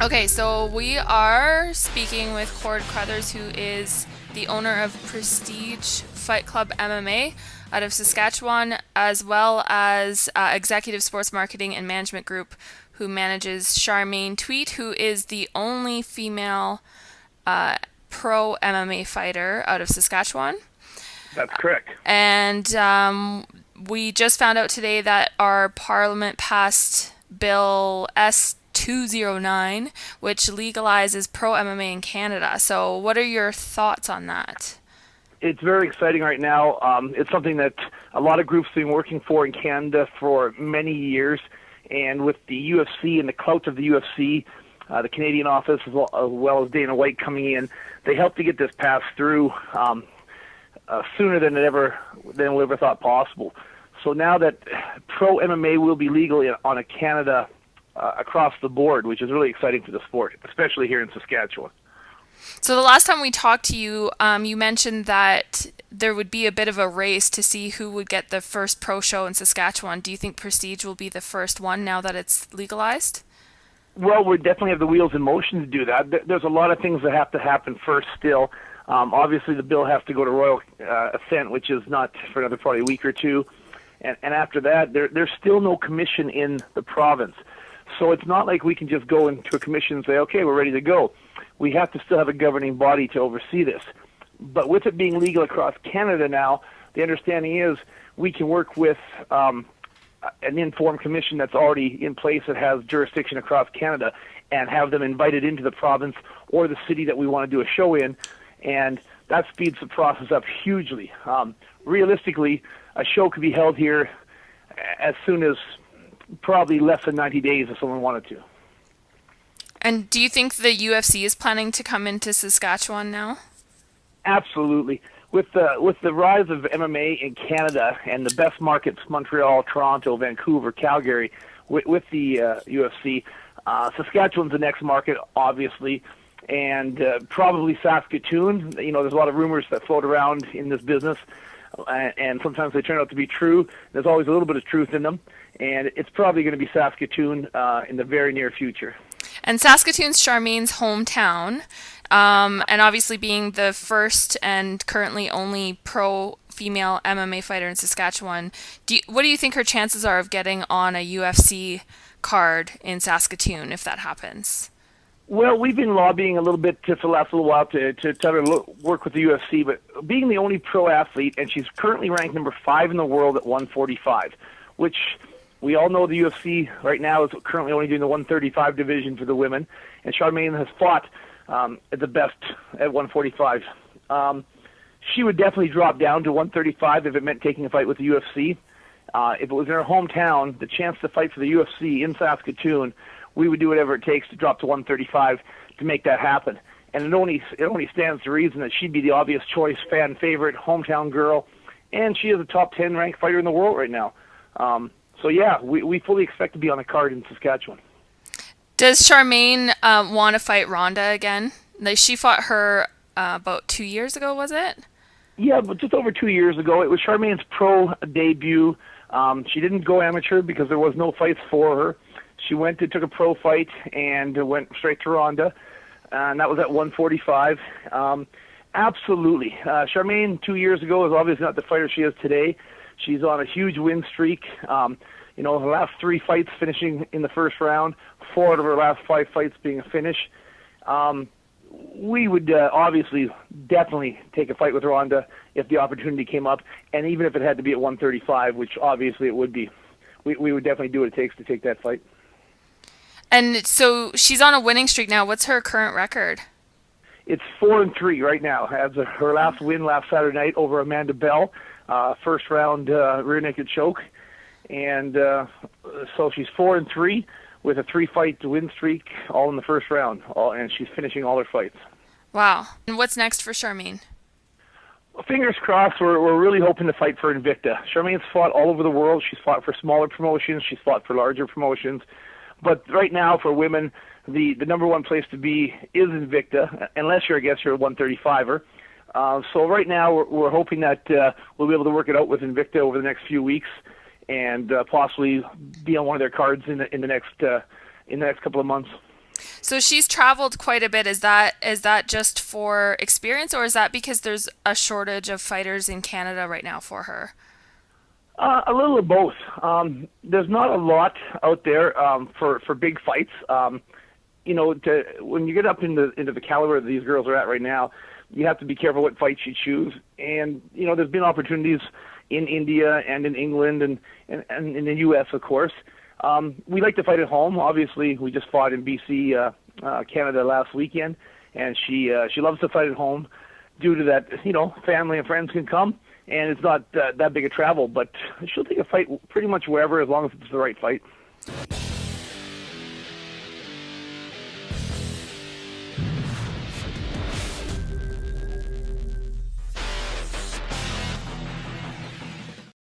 Okay, so we are speaking with Cord Crowthers, who is the owner of Prestige Fight Club MMA out of Saskatchewan, as well as Executive Sports Marketing and Management Group, who manages Charmaine Tweet, who is the only female pro MMA fighter out of Saskatchewan. That's correct. And we just found out today that our Parliament passed Bill S209, which legalizes pro MMA in Canada. So, what are your thoughts on that? It's very exciting right now. It's something that a lot of groups have been working for in Canada for many years. And with the UFC and the clout of the UFC, the Canadian office, as well as Dana White coming in, they helped to get this passed through sooner than we ever thought possible. So now that pro MMA will be legal on a Canada across the board, which is really exciting for the sport, especially here in Saskatchewan. So, the last time we talked to you, you mentioned that there would be a bit of a race to see who would get the first pro show in Saskatchewan. Do you think Prestige will be the first one now that it's legalized? Well, we definitely have the wheels in motion to do that. There's a lot of things that have to happen first still. Obviously, the bill has to go to royal assent, which is not for another probably a week or two. And after that, there's still no commission in the province. So it's not like we can just go into a commission and say, okay, we're ready to go. We have to still have a governing body to oversee this. But with it being legal across Canada now, the understanding is we can work with an informed commission that's already in place that has jurisdiction across Canada and have them invited into the province or the city that we want to do a show in, and that speeds the process up hugely. Realistically, a show could be held here as soon as probably less than 90 days if someone wanted to. And do you think the UFC is planning to come into Saskatchewan now? Absolutely. With the rise of MMA in Canada and the best markets, Montreal, Toronto, Vancouver, Calgary, with the UFC, Saskatchewan's the next market, obviously, and probably Saskatoon. You know, there's a lot of rumors that float around in this business, and sometimes they turn out to be true. There's always a little bit of truth in them, and it's probably going to be Saskatoon in the very near future. And Saskatoon's Charmaine's hometown, and obviously being the first and currently only pro female MMA fighter in Saskatchewan, what do you think her chances are of getting on a UFC card in Saskatoon if that happens? Well, we've been lobbying a little bit for the last little while to try to work with the UFC, but being the only pro athlete, and she's currently ranked number 5 in the world at 145, which we all know the UFC right now is currently only doing the 135 division for the women, and Charmaine has fought at the best at 145. She would definitely drop down to 135 if it meant taking a fight with the UFC. If it was in her hometown, the chance to fight for the UFC in Saskatoon, we would do whatever it takes to drop to 135 to make that happen. And it only stands to reason that she'd be the obvious choice, fan favorite, hometown girl, and she is a top 10 ranked fighter in the world right now. So yeah, we fully expect to be on a card in Saskatchewan. Does Charmaine want to fight Ronda again? Like, she fought her about 2 years ago, was it? Yeah, but just over 2 years ago, it was Charmaine's pro debut. She didn't go amateur because there was no fights for her. She went and took a pro fight and went straight to Ronda, and that was at 145. Absolutely. Charmaine 2 years ago is obviously not the fighter she is today. She's on a huge win streak. Her last 3 fights finishing in the first round, 4 out of her last 5 fights being a finish. We would obviously definitely take a fight with Ronda if the opportunity came up, and even if it had to be at 135, which obviously it would be. We would definitely do what it takes to take that fight. And so she's on a winning streak now. What's her current record? It's 4-3 right now. Has her last win last Saturday night over Amanda Bell, first round rear naked choke, and so she's 4-3 with a 3-fight win streak, all in the first round, and she's finishing all her fights. Wow. And what's next for Charmaine? Fingers crossed. We're really hoping to fight for Invicta. Charmaine's fought all over the world. She's fought for smaller promotions. She's fought for larger promotions. But right now, for women, the number one place to be is Invicta, unless you're a 135er. So right now, we're hoping that we'll be able to work it out with Invicta over the next few weeks, and possibly be on one of their cards in the next couple of months. So she's traveled quite a bit. Is that just for experience, or is that because there's a shortage of fighters in Canada right now for her? A little of both. There's not a lot out there for big fights. When you get up into the caliber that these girls are at right now, you have to be careful what fights you choose. And there's been opportunities in India and in England and in the U.S. of course. We like to fight at home. Obviously, we just fought in BC, Canada last weekend, and she loves to fight at home due to that. Family and friends can come, and it's not that big a travel. But she'll take a fight pretty much wherever, as long as it's the right fight.